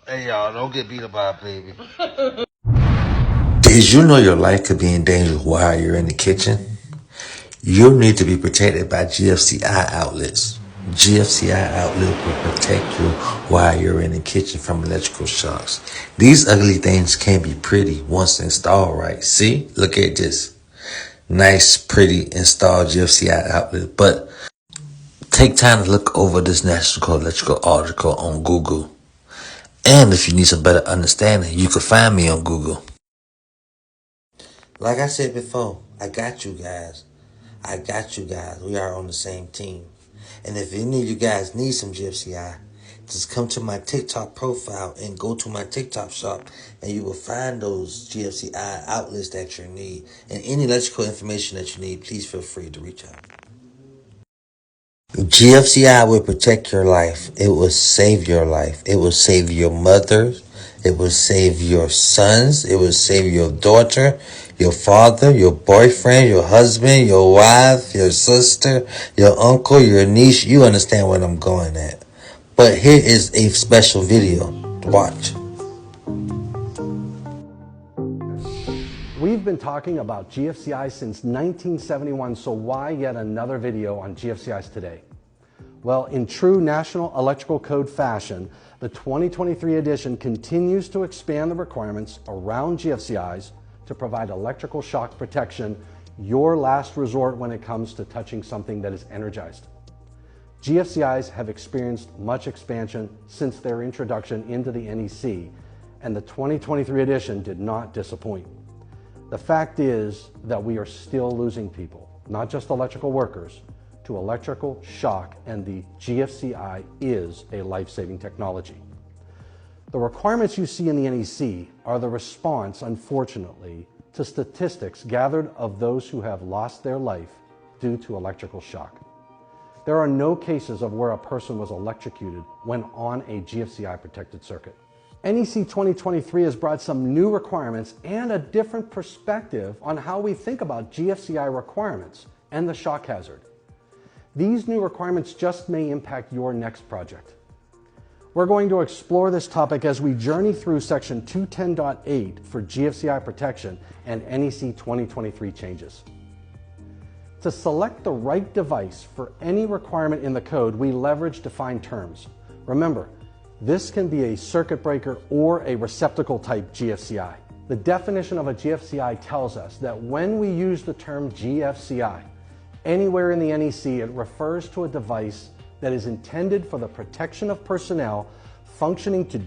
Hey y'all, don't get beat up by a baby. Did you know your life could be in danger while you're in the kitchen? You'll need to be protected by GFCI outlets. GFCI outlet will protect you while you're in the kitchen from electrical shocks. These ugly things can be pretty once installed right. See? Look at this. Nice, pretty installed GFCI outlet. But take time to look over this National Electrical article on Google. And if you need some better understanding, you can find me on Google. Like I said before, I got you guys. I got you guys. We are on the same team. And if any of you guys need some GFCI, just come to my TikTok profile and go to my TikTok shop and you will find those GFCI outlets that you need. And any electrical information that you need, please feel free to reach out. GFCI will protect your life. It will save your life. It will save your mother. It will save your sons. It will save your daughter, your father, your boyfriend, your husband, your wife, your sister, your uncle, your niece. You understand what I'm going at. But here is a special video to watch. We've been talking about GFCI since 1971, so why yet another video on GFCIs today? Well, in true National Electrical Code fashion, the 2023 edition continues to expand the requirements around GFCIs to provide electrical shock protection, your last resort when it comes to touching something that is energized. GFCIs have experienced much expansion since their introduction into the NEC, and the 2023 edition did not disappoint. The fact is that we are still losing people, not just electrical workers, to electrical shock, and the GFCI is a life-saving technology. The requirements you see in the NEC are the response, unfortunately, to statistics gathered of those who have lost their life due to electrical shock. There are no cases of where a person was electrocuted when on a GFCI protected circuit. NEC 2023 has brought some new requirements and a different perspective on how we think about GFCI requirements and the shock hazard. These new requirements just may impact your next project. We're going to explore this topic as we journey through section 210.8 for GFCI protection and NEC 2023 changes. To select the right device for any requirement in the code, we leverage defined terms. Remember, this can be a circuit breaker or a receptacle type GFCI. The definition of a GFCI tells us that when we use the term GFCI, anywhere in the NEC, it refers to a device that is intended for the protection of personnel functioning to